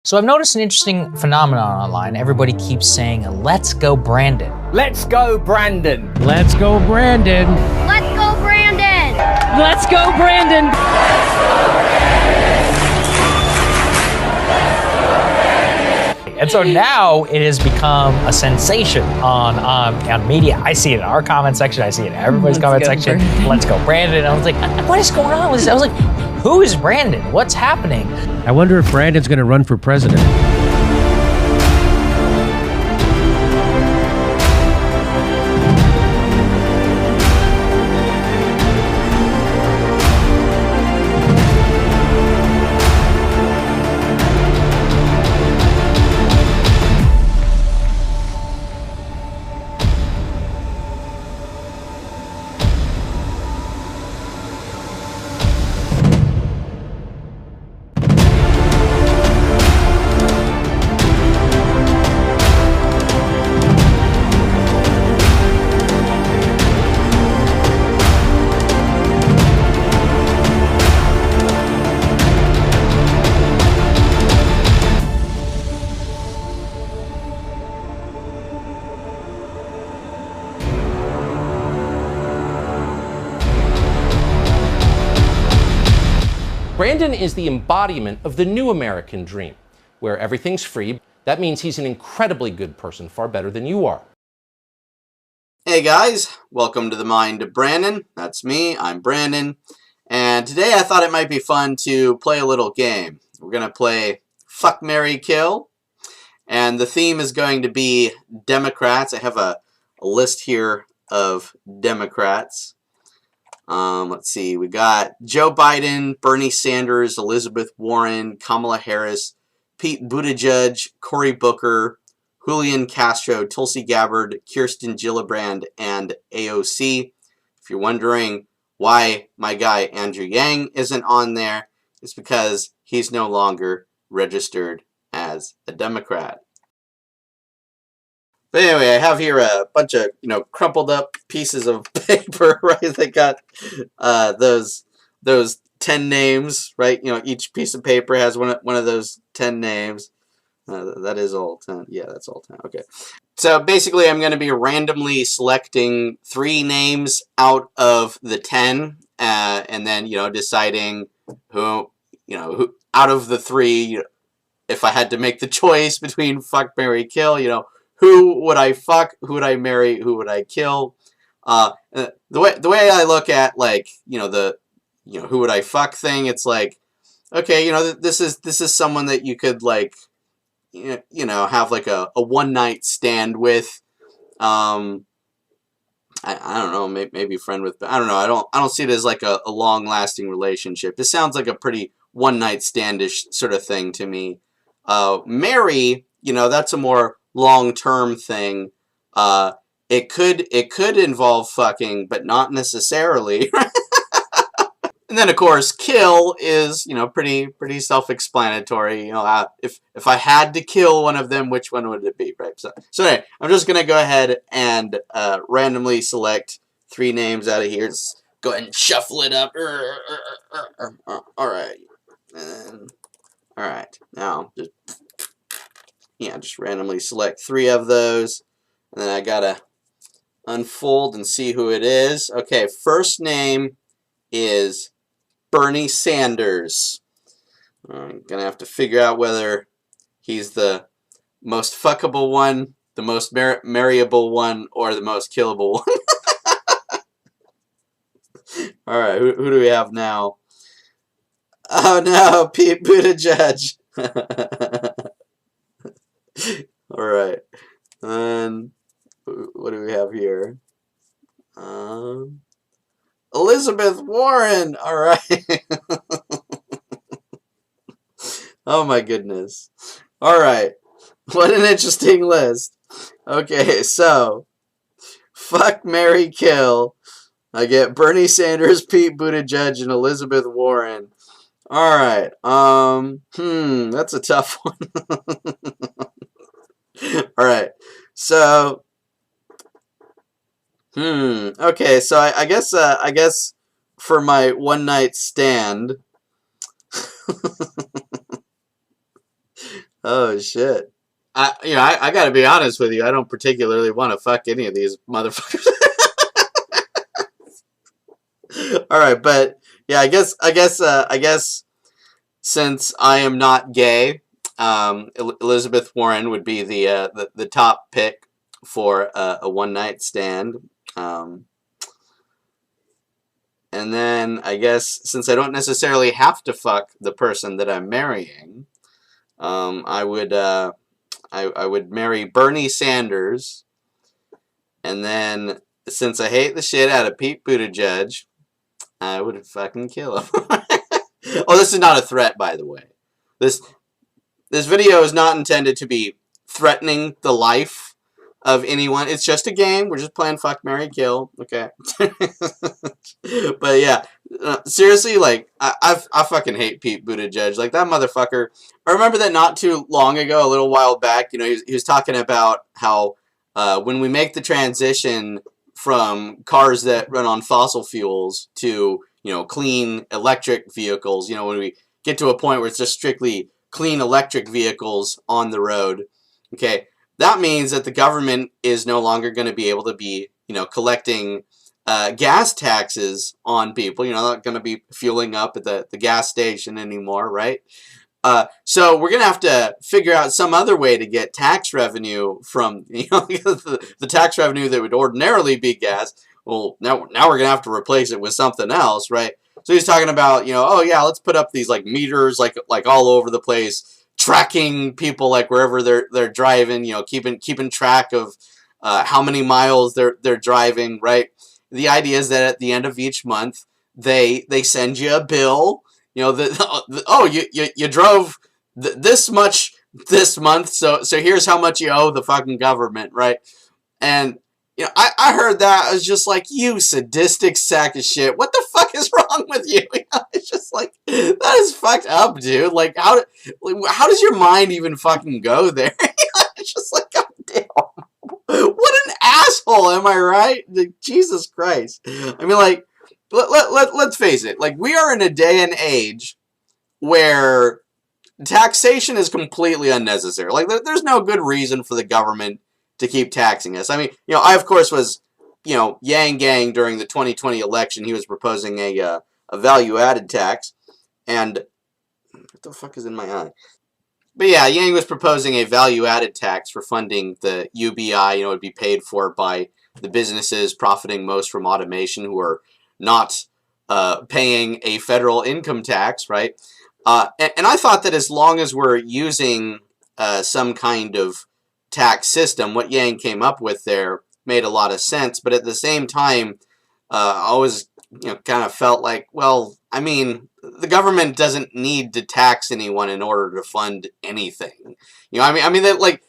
So I've noticed an interesting phenomenon online. Everybody keeps saying, let's go Brandon. Let's go, Brandon. Let's go, Brandon. Let's go, Brandon. Let's go, Brandon. And so now it has become a sensation on media. I see it in our comment section. I see it in everybody's comment section. Brandon. Let's go Brandon. I was like, what is going on with this? I was like, who is Brandon? What's happening? I wonder if Brandon's going to run for president. Brandon is the embodiment of the new American dream, where everything's free. That means he's an incredibly good person, far better than you are. Hey guys, welcome to the Mind of Brandon. That's me, I'm Brandon. And today I thought it might be fun to play a little game. We're going to play Fuck, Marry, Kill. And the theme is going to be Democrats. I have a list here of Democrats. Let's see, we got Joe Biden, Bernie Sanders, Elizabeth Warren, Kamala Harris, Pete Buttigieg, Cory Booker, Julian Castro, Tulsi Gabbard, Kirsten Gillibrand, and AOC. If you're wondering why my guy Andrew Yang isn't on there, it's because he's no longer registered as a Democrat. But anyway, I have here a bunch of, crumpled up pieces of paper, right? They got those 10 names, right? Each piece of paper has one of those 10 names. That is all 10. Yeah, that's all 10. Okay. So basically, I'm going to be randomly selecting 3 names out of the 10, and then, deciding who out of the 3, if I had to make the choice between fuck, marry, kill, who would I fuck? Who would I marry? Who would I kill? The way I look at who would I fuck thing, it's like, okay, this is someone that you could have like a one night stand with. I don't know, maybe friend with, but I don't know. I don't see it as like a long lasting relationship. This sounds like a pretty one night standish sort of thing to me. Marry, that's a more long-term thing. It could involve fucking, but not necessarily. And then of course, kill is pretty self-explanatory. If I had to kill one of them, which one would it be, right? So anyway, I'm just gonna go ahead and randomly select 3 names out of here. Just go ahead and shuffle it up. All right, and all right. Now just randomly select 3 of those, and then I gotta unfold and see who it is. Okay, first name is Bernie Sanders. I'm gonna have to figure out whether he's the most fuckable one, the most marryable one, or the most killable one. All right, who do we have now? Oh no, Pete Buttigieg. All right, and what do we have here? Elizabeth Warren. All right. Oh my goodness. All right, what an interesting list. Okay, so fuck, marry, kill. I get Bernie Sanders, Pete Buttigieg, and Elizabeth Warren. All right. That's a tough one. All right, so, okay, so I guess for my one night stand, Oh shit. I gotta be honest with you. I don't particularly want to fuck any of these motherfuckers. All right, but yeah, I guess since I am not gay, Elizabeth Warren would be the top pick for a one night stand. And then I guess since I don't necessarily have to fuck the person that I'm marrying, I would marry Bernie Sanders, and then since I hate the shit out of Pete Buttigieg, I would fucking kill him. Oh, this is not a threat, by the way. This video is not intended to be threatening the life of anyone. It's just a game. We're just playing fuck, marry, kill. Okay. But yeah, seriously, like I fucking hate Pete Buttigieg. Like that motherfucker. I remember that not too long ago, a little while back. You know, he was talking about how when we make the transition from cars that run on fossil fuels to, you know, clean electric vehicles, you know, when we get to a point where it's just strictly clean electric vehicles on the road, okay, that means that the government is no longer going to be able to be, you know, collecting gas taxes on people. You know, not going to be fueling up at the gas station anymore, right? So we're going to have to figure out some other way to get tax revenue from, you know, the tax revenue that would ordinarily be gas. Well, now we're going to have to replace it with something else, right? So he's talking about, you know, oh yeah, let's put up these like meters like all over the place, tracking people like wherever they're driving, you know, keeping track of how many miles they're driving, right? The idea is that at the end of each month, they send you a bill. You know, you drove this much this month, so here's how much you owe the fucking government, right? And you know, I heard that. I was just like, you sadistic sack of shit. What the fuck is wrong with you? You know, it's just like, that is fucked up, dude. Like, how does your mind even fucking go there? It's just like, god damn. What an asshole, am I right? Like, Jesus Christ. I mean, like, let's face it. Like, we are in a day and age where taxation is completely unnecessary. Like, there's no good reason for the government to keep taxing us. I mean, you know, I, of course, was, you know, Yang Gang during the 2020 election. He was proposing a value-added tax. And what the fuck is in my eye? But yeah, Yang was proposing a value-added tax for funding the UBI. You know, it would be paid for by the businesses profiting most from automation who are not paying a federal income tax, right? And I thought that as long as we're using some kind of tax system, what Yang came up with there made a lot of sense. But at the same time, I always, you know, kind of felt like, well, I mean, the government doesn't need to tax anyone in order to fund anything. You know, I mean that, like,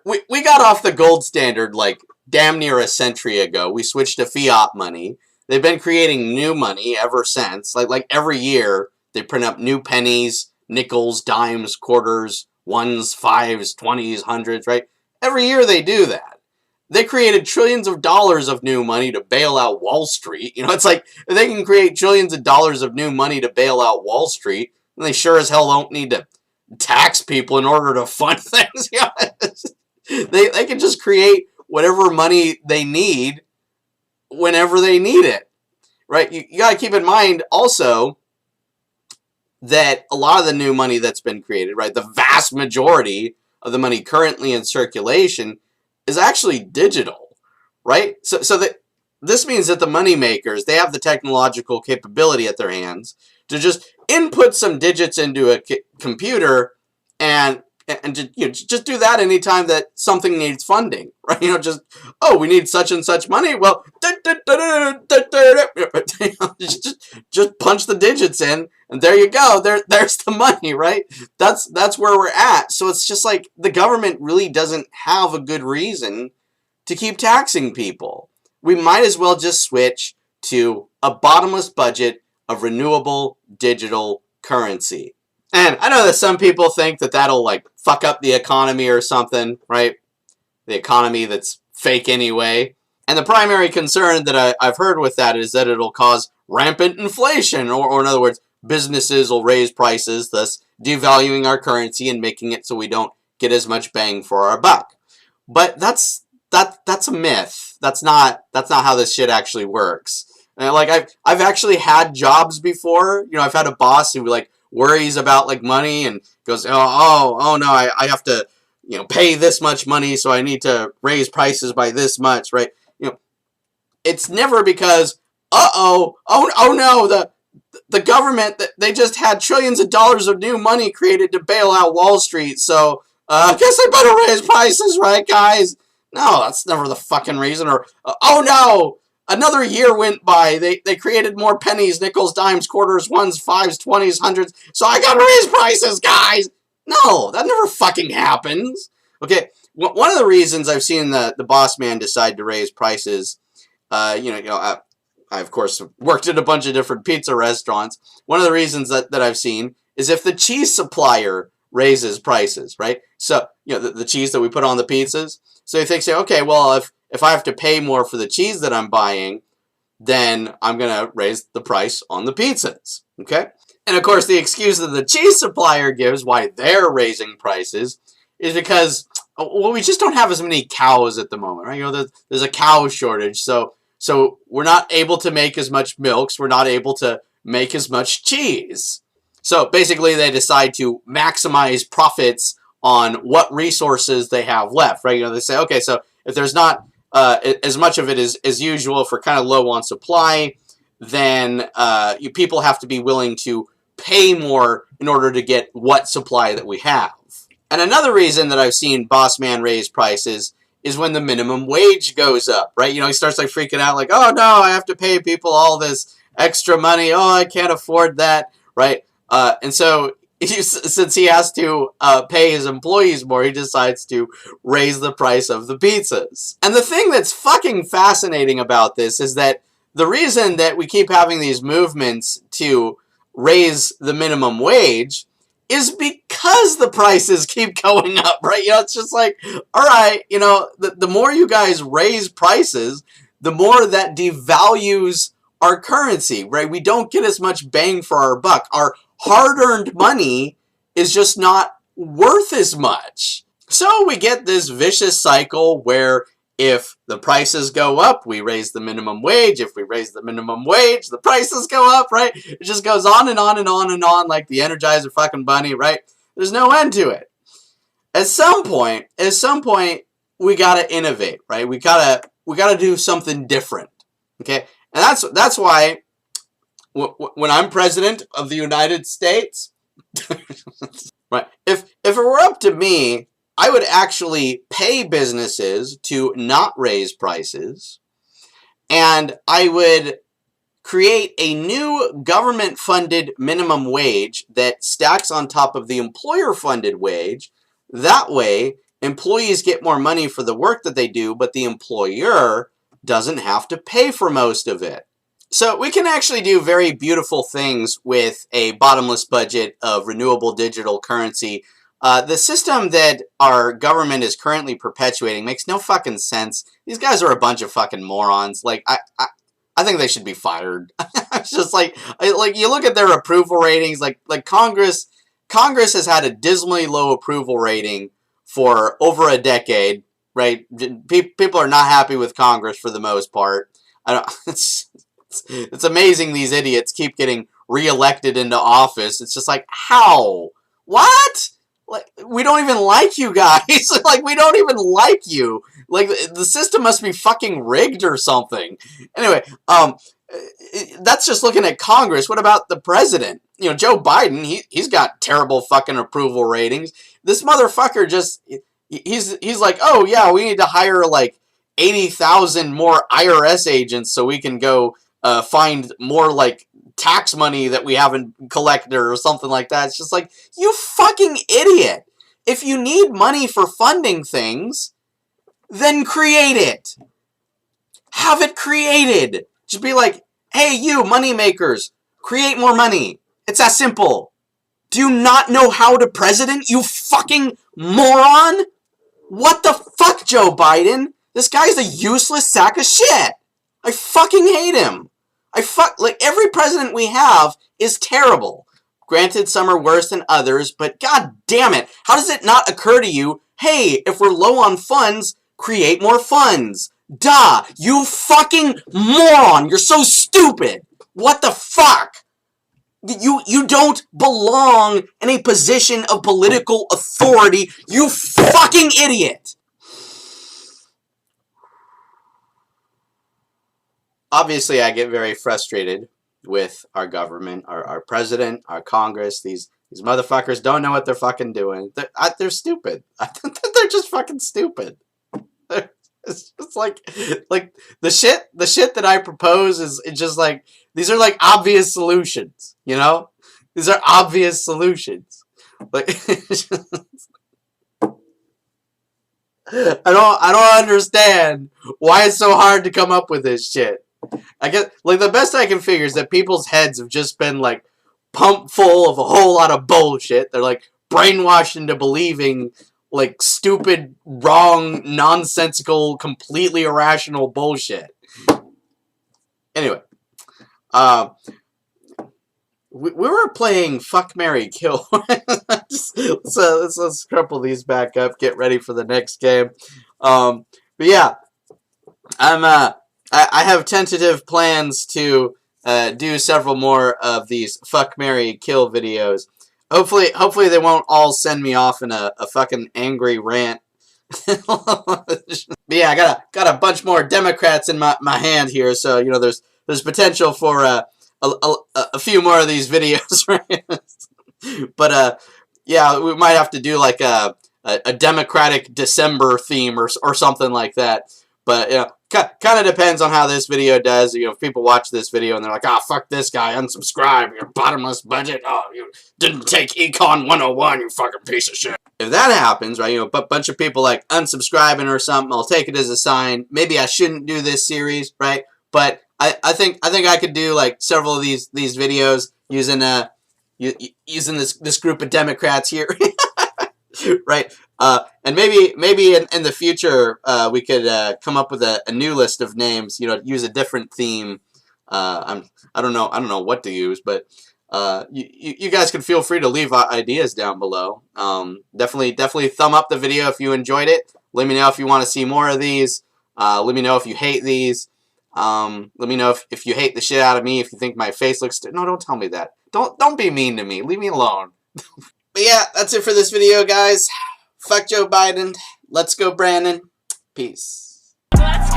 we got off the gold standard like damn near a century ago. We switched to fiat money. They've been creating new money ever since. Like every year they print up new pennies, nickels, dimes, quarters, ones, fives, 20s, hundreds, right? Every year they do that. They created trillions of dollars of new money to bail out Wall Street. You know, it's like, if they can create trillions of dollars of new money to bail out Wall Street, then they sure as hell don't need to tax people in order to fund things. You know, they can just create whatever money they need whenever they need it, right? You got to keep in mind also that a lot of the new money that's been created, right, the vast majority of the money currently in circulation is actually digital, right? So that this means that the money makers, they have the technological capability at their hands to just input some digits into a computer and you know, just do that anytime that something needs funding, right? You know, just, oh, we need such and such money. Well, just punch the digits in, and there you go. There's the money, right? That's where we're at. So it's just like the government really doesn't have a good reason to keep taxing people. We might as well just switch to a bottomless budget of renewable digital currency. And I know that some people think that that'll, like, fuck up the economy or something, right? The economy that's fake anyway. And the primary concern that I've heard with that is that it'll cause rampant inflation, or in other words, businesses will raise prices, thus devaluing our currency and making it so we don't get as much bang for our buck. But that's a myth. That's not how this shit actually works. And like I've actually had jobs before. You know, I've had a boss who like worries about like money and goes, oh no, I have to, you know, pay this much money, so I need to raise prices by this much, right? You know, it's never because oh no, the government, they just had trillions of dollars of new money created to bail out Wall Street, so I guess I better raise prices, right, guys? No, that's never the fucking reason. Or oh no, another year went by. They created more pennies, nickels, dimes, quarters, ones, fives, 20s, hundreds. So I gotta raise prices, guys. No, that never fucking happens. Okay, one of the reasons I've seen the boss man decide to raise prices, I of course worked at a bunch of different pizza restaurants. One of the reasons that I've seen is if the cheese supplier raises prices, right? So, you know, the cheese that we put on the pizzas. So you say, okay, well, if I have to pay more for the cheese that I'm buying, then I'm going to raise the price on the pizzas, okay? And of course, the excuse that the cheese supplier gives why they're raising prices is because, well, we just don't have as many cows at the moment, right? You know, there's a cow shortage, so we're not able to make as much milk, so we're not able to make as much cheese. So basically, they decide to maximize profits on what resources they have left, right? You know, they say, okay, so if there's not as much of it as usual, if we're kind of low on supply, then people have to be willing to pay more in order to get what supply that we have. And another reason that I've seen boss man raise prices is when the minimum wage goes up, right? You know, he starts like freaking out like, oh no, I have to pay people all this extra money. Oh, I can't afford that, right? And so since he has to pay his employees more, he decides to raise the price of the pizzas. And the thing that's fucking fascinating about this is that the reason that we keep having these movements to raise the minimum wage is because the prices keep going up, right? You know, it's just like, all right, you know, the more you guys raise prices, the more that devalues our currency, right? We don't get as much bang for our buck. Our hard-earned money is just not worth as much. So we get this vicious cycle where if the prices go up, we raise the minimum wage. If we raise the minimum wage, the prices go up, right? It just goes on and on and on and on like the Energizer fucking bunny, right? There's no end to it. At some point, we gotta innovate, right? We gotta do something different, okay? And that's why when I'm president of the United States, right? If it were up to me, I would actually pay businesses to not raise prices, and I would create a new government-funded minimum wage that stacks on top of the employer-funded wage. That way, employees get more money for the work that they do, but the employer doesn't have to pay for most of it. So we can actually do very beautiful things with a bottomless budget of renewable digital currency. The system that our government is currently perpetuating makes no fucking sense. These guys are a bunch of fucking morons. Like, I think they should be fired. It's just like you look at their approval ratings, like Congress has had a dismally low approval rating for over a decade, right? People are not happy with Congress for the most part. It's amazing these idiots keep getting reelected into office. It's just like, how? What? Like, we don't even like you guys. Like, we don't even like you. Like, the system must be fucking rigged or something. Anyway, that's just looking at Congress. What about the president? You know, Joe Biden, he's got terrible fucking approval ratings. This motherfucker just, he's like, oh yeah, we need to hire like 80,000 more IRS agents so we can go find more like tax money that we haven't collected or something like that. It's just like, you fucking idiot. If you need money for funding things, then create it. Have it created. Just be like, hey, you money makers, create more money. It's that simple. Do you not know how to president, you fucking moron? What the fuck, Joe Biden? This guy's a useless sack of shit. I fucking hate him. Like, every president we have is terrible. Granted, some are worse than others, but god damn it, how does it not occur to you, hey, if we're low on funds, create more funds? Duh, you fucking moron, you're so stupid. What the fuck? You don't belong in a position of political authority, you fucking idiot! Obviously, I get very frustrated with our government, our president, our Congress. These motherfuckers don't know what they're fucking doing. They're stupid. They're just fucking stupid. It's just like the shit that I propose is just like, these are like obvious solutions, you know? These are obvious solutions. Like I don't understand why it's so hard to come up with this shit. I guess like the best I can figure is that people's heads have just been like pumped full of a whole lot of bullshit. They're like brainwashed into believing like stupid, wrong, nonsensical, completely irrational bullshit. Anyway, we were playing Fuck, Marry, Kill. Let's crumple these back up, get ready for the next game. But yeah, I have tentative plans to do several more of these Fuck, Marry, Kill videos. Hopefully they won't all send me off in a fucking angry rant. But yeah, I got a bunch more Democrats in my hand here, so you know there's potential for a few more of these videos, right? But yeah, we might have to do like a Democratic December theme or something like that. But you know, kind of depends on how this video does. You know, if people watch this video and they're like, "Ah, oh, fuck this guy, unsubscribe, your bottomless budget. Oh, you didn't take Econ 101, you fucking piece of shit." If that happens, right, you know, a bunch of people like unsubscribing or something, I'll take it as a sign. Maybe I shouldn't do this series, right? But I think I could do like several of these videos using using this group of Democrats here, right? And maybe in the future we could come up with a new list of names. You know, use a different theme. I don't know what to use, but you guys can feel free to leave ideas down below. Definitely thumb up the video if you enjoyed it. Let me know if you want to see more of these. Let me know if you hate these. Let me know if you hate the shit out of me. If you think my face looks no, don't tell me that. Don't be mean to me. Leave me alone. But yeah, that's it for this video, guys. Fuck Joe Biden. Let's go, Brandon. Peace. Let's